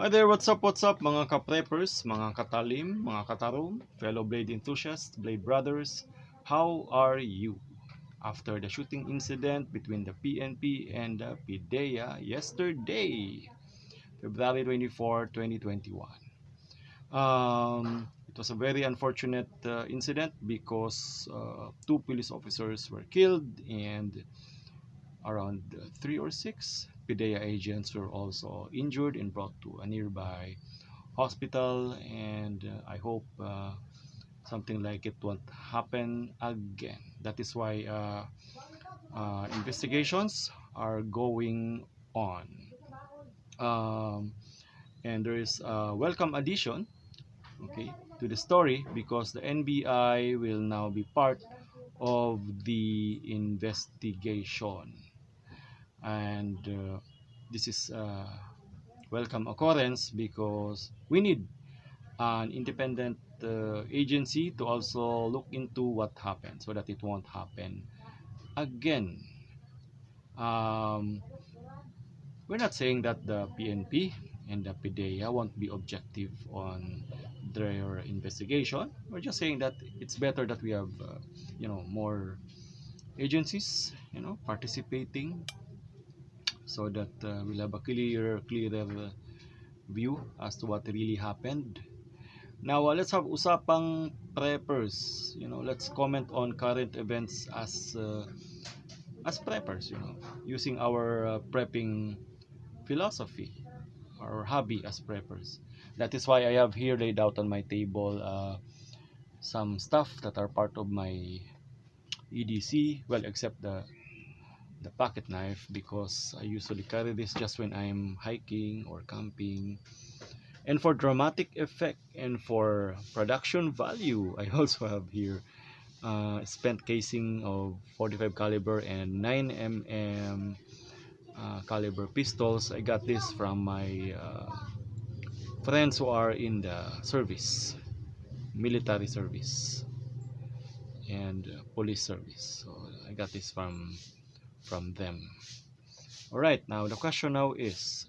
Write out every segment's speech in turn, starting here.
Hi there, what's up mga ka-preppers, mga katalim, mga katarong, fellow blade enthusiasts, blade brothers. How are you? After the shooting incident between the PNP and the PDEA yesterday, February 24, 2021. It was a very unfortunate incident because two police officers were killed and around 3 or 6 PDEA agents were also injured and brought to a nearby hospital, and I hope something like it won't happen again. That is why investigations are going on, um, and there is a welcome addition, okay, to the story, because the NBI will now be part of the investigation, and this is a welcome occurrence because we need an independent agency to also look into what happened so that it won't happen again. Um, we're not saying that the PNP and the PDEA won't be objective on their investigation. We're just saying that it's better that we have, more agencies, participating, so that we'll have a clearer view as to what really happened. Now, let's have usapang preppers. Let's comment on current events as preppers. Using our prepping philosophy, our hobby as preppers. That is why I have here laid out on my table some stuff that are part of my EDC. Well, except the pocket knife, because I usually carry this just when I'm hiking or camping. And for dramatic effect and for production value, I also have here spent casing of 45 caliber and 9mm caliber pistols. I got this from my friends who are in the service, military service and police service. So I got this from them. All right, now the question now is,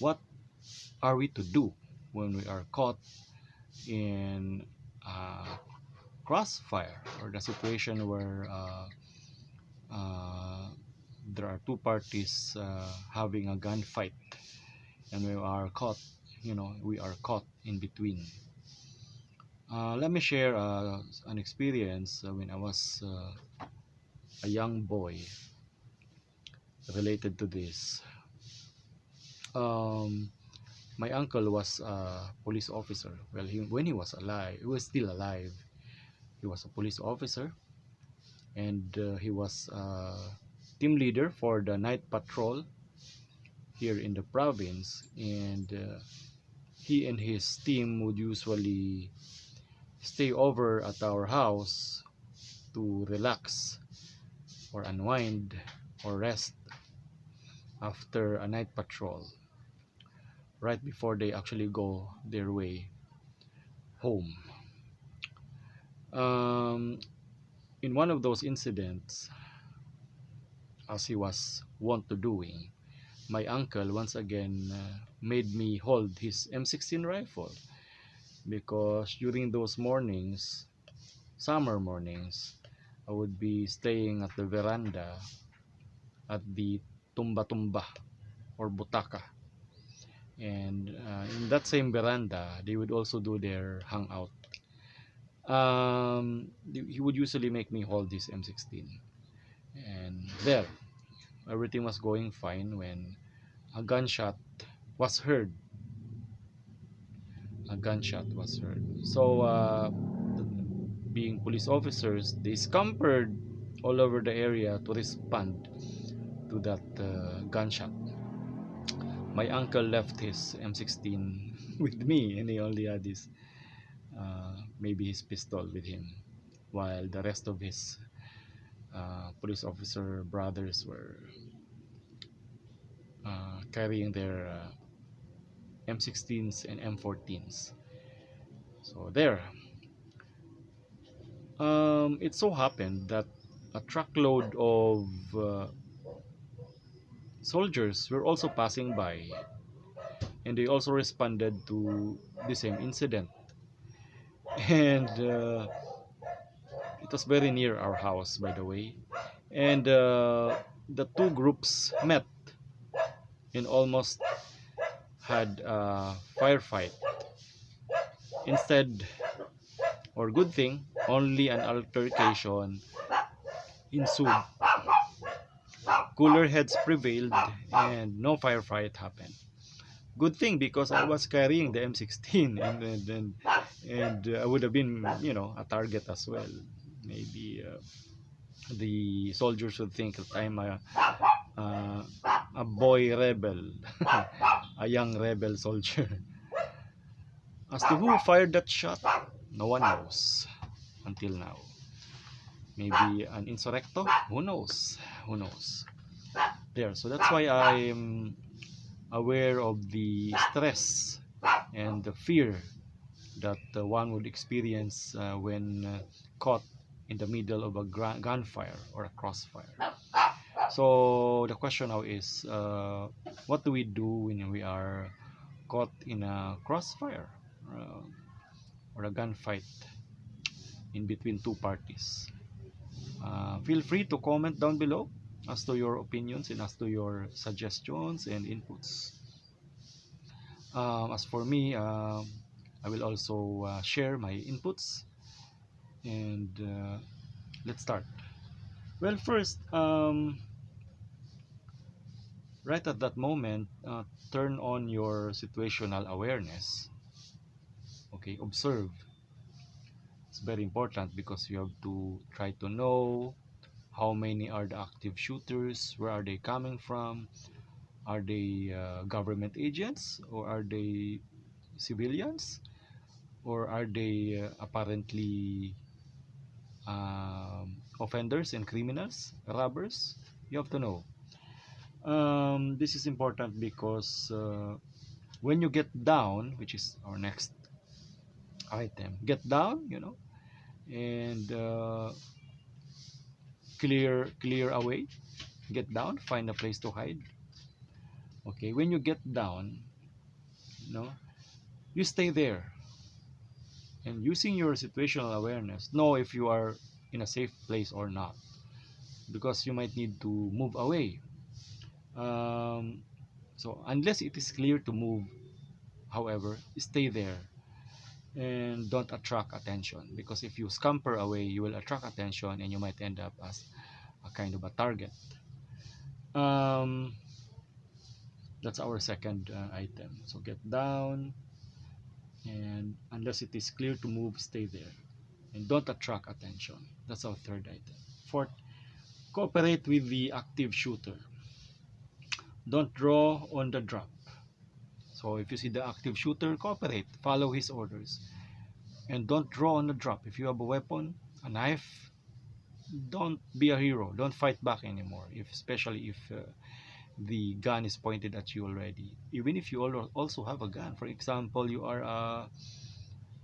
what are we to do when we are caught in crossfire, or the situation where there are two parties having a gunfight, and we are caught in between. Let me share an experience when I was a young boy related to this. My uncle was a police officer. Well, when he was alive, he was still alive. He was a police officer, and he was team leader for the night patrol here in the province, and he and his team would usually stay over at our house to relax or unwind or rest after a night patrol, right before they actually go their way home. In one of those incidents, as he was wont to doing, my uncle once again made me hold his M16 rifle, because during those mornings, summer mornings, I would be staying at the veranda at the tumba or butaka, and in that same veranda they would also do their hangout. He would usually make me hold this M16, and there everything was going fine when a gunshot was heard. So being police officers, they scampered all over the area to respond to that gunshot. My uncle left his M16 with me, and he only had his maybe his pistol with him, while the rest of his police officer brothers were carrying their M16s and M14s. So there, it so happened that a truckload of soldiers were also passing by, and they also responded to the same incident. And it was very near our house, by the way. And the two groups met and almost had a firefight. Instead, or good thing, only an altercation ensued. Cooler heads prevailed and no firefight happened. Good thing, because I was carrying the M16, and I would have been, a target as well. Maybe the soldiers would think that I'm uh, a boy rebel, a young rebel soldier. As to who fired that shot, no one knows until now. Maybe an insurrecto? Who knows? Who knows? There. So that's why I'm aware of the stress and the fear that one would experience when caught in the middle of a gunfire or a crossfire. So the question now is, what do we do when we are caught in a crossfire uh, or a gunfight in between two parties? Feel free to comment down below as to your opinions and as to your suggestions and inputs. As for me, I will also share my inputs, and let's start. Well, first, right at that moment, turn on your situational awareness. Okay, observe. It's very important because you have to try to know how many are the active shooters, where are they coming from, are they government agents, or are they civilians, or are they apparently offenders and criminals, robbers. You have to know. This is important because when you get down, which is our next item, get down, and clear away. Get down, find a place to hide. Okay, when you get down, you know, you stay there, and using your situational awareness, know if you are in a safe place or not, because you might need to move away. Um, so unless it is clear to move, however, stay there and don't attract attention, because if you scamper away, you will attract attention and you might end up as a kind of a target. Um, that's our second item. So get down, and unless it is clear to move, stay there and don't attract attention. That's our third item. Fourth, cooperate with the active shooter. Don't draw on the drop. So if you see the active shooter, cooperate, follow his orders, and don't draw on the drop. If you have a weapon, a knife, don't be a hero. Don't fight back anymore. Especially if the gun is pointed at you already. Even if you also have a gun. For example, you are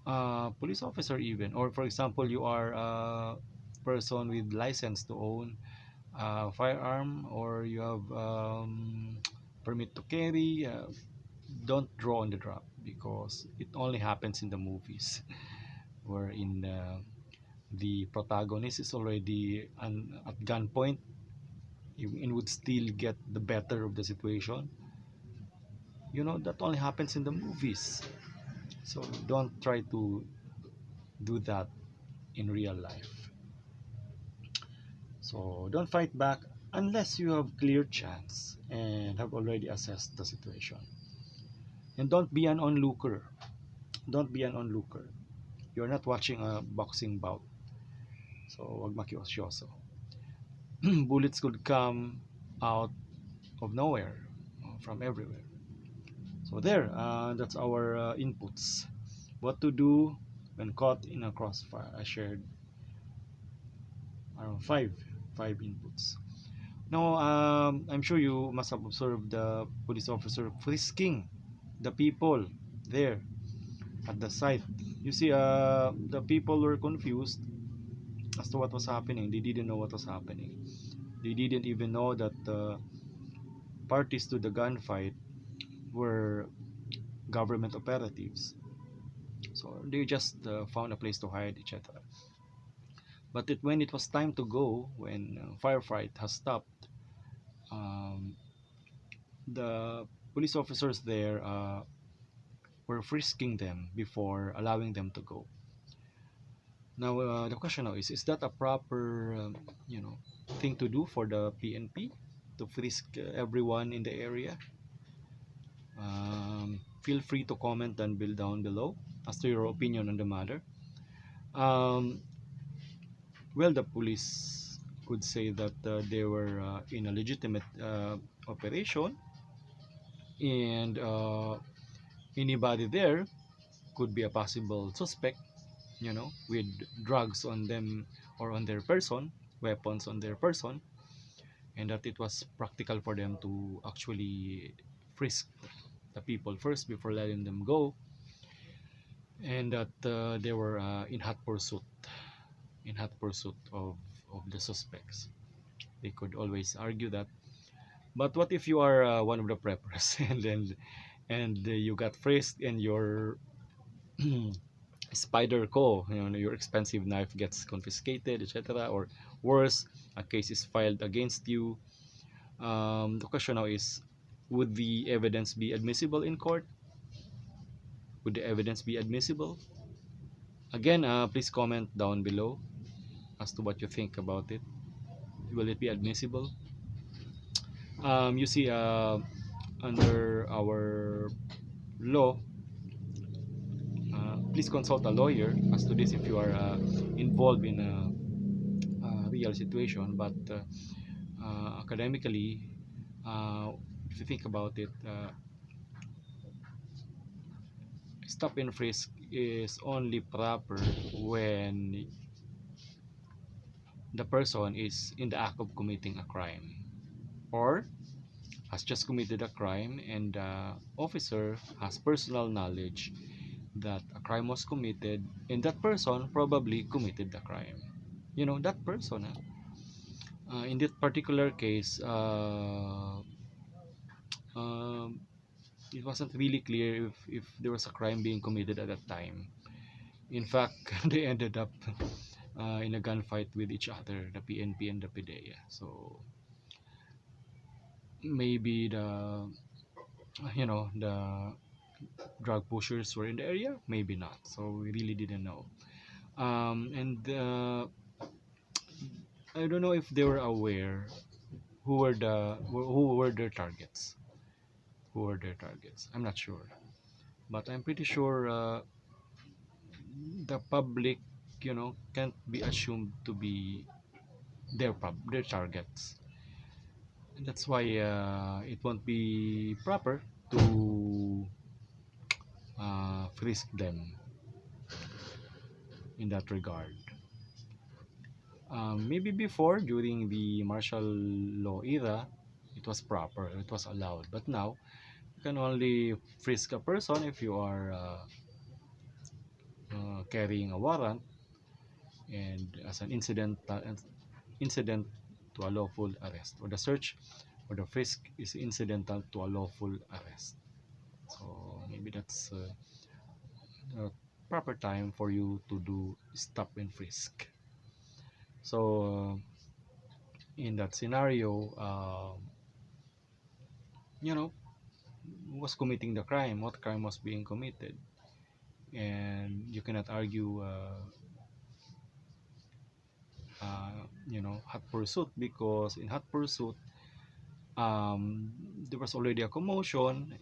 a police officer even, or for example, you are a person with license to own a firearm, or you have permit to carry. Don't draw on the drop, because it only happens in the movies wherein the protagonist is already at gunpoint and would still get the better of the situation. That only happens in the movies. So don't try to do that in real life. So don't fight back unless you have clear chance and have already assessed the situation. And don't be an onlooker. Don't be an onlooker. You're not watching a boxing bout. So wag makiosyoso. Bullets could come out of nowhere, from everywhere. So there, that's our inputs. What to do when caught in a crossfire. I shared around five inputs. Now, I'm sure you must have observed the police officer frisking the people there at the site. You see, the people were confused as to what was happening. They didn't know what was happening. They didn't even know that the parties to the gunfight were government operatives. So they just found a place to hide, etc. But when it was time to go, when firefight has stopped, um, the police officers there were frisking them before allowing them to go. Now the question now is that a proper thing to do for the PNP to frisk everyone in the area? Feel free to comment down below as to your opinion on the matter. Um, well, the police could say that they were in a legitimate operation, and anybody there could be a possible suspect, with drugs on them or on their person, weapons on their person, and that it was practical for them to actually frisk the people first before letting them go, and that they were in hot pursuit of the suspects. They could always argue that. But what if you are one of the preppers and you got frisked and your spider co, your expensive knife gets confiscated, etc., or worse, a case is filed against you. The question now is, would the evidence be admissible in court? Would the evidence be admissible? Again, please comment down below as to what you think about it. Will it be admissible? You see, under our law, please consult a lawyer as to this if you are involved in a real situation. But academically, uh, if you think about it, stop and frisk is only proper when the person is in the act of committing a crime, or has just committed a crime and the officer has personal knowledge that a crime was committed and that person probably committed the crime. That person. In this particular case, um, it wasn't really clear if there was a crime being committed at that time. In fact, they ended up in a gunfight with each other, the PNP and the PDEA. So maybe the drug pushers were in the area, maybe not. So we really didn't know. And I don't know if they were aware who were their targets. Who were their targets? I'm not sure, but I'm pretty sure the public, can't be assumed to be their targets. And that's why it won't be proper to frisk them in that regard. Maybe before, during the martial law era, it was proper, it was allowed. But now, you can only frisk a person if you are carrying a warrant, and as an incident to a lawful arrest, or the search or the frisk is incidental to a lawful arrest. So maybe that's a proper time for you to do stop and frisk. So in that scenario, you know who was committing the crime, what crime was being committed, and you cannot argue hot pursuit, because in hot pursuit there was already a commotion,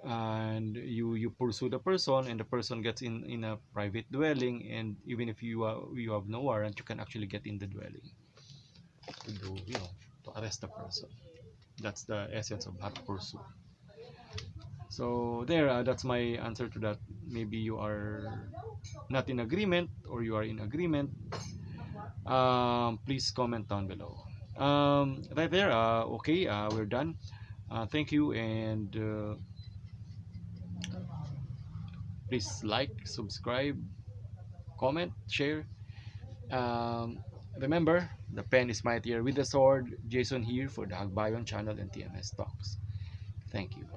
and you pursue the person and the person gets in a private dwelling, and even if you have no warrant, you can actually get in the dwelling to do to arrest the person. That's the essence of hot pursuit. So there, that's my answer to that. Maybe you are not in agreement or you are in agreement. Please comment down below. Right there. Okay, we're done. Thank you, and please like, subscribe, comment, share. Um, Remember, the pen is mightier with the sword. Jason here for the Hagbayon channel and TMS Talks. Thank you.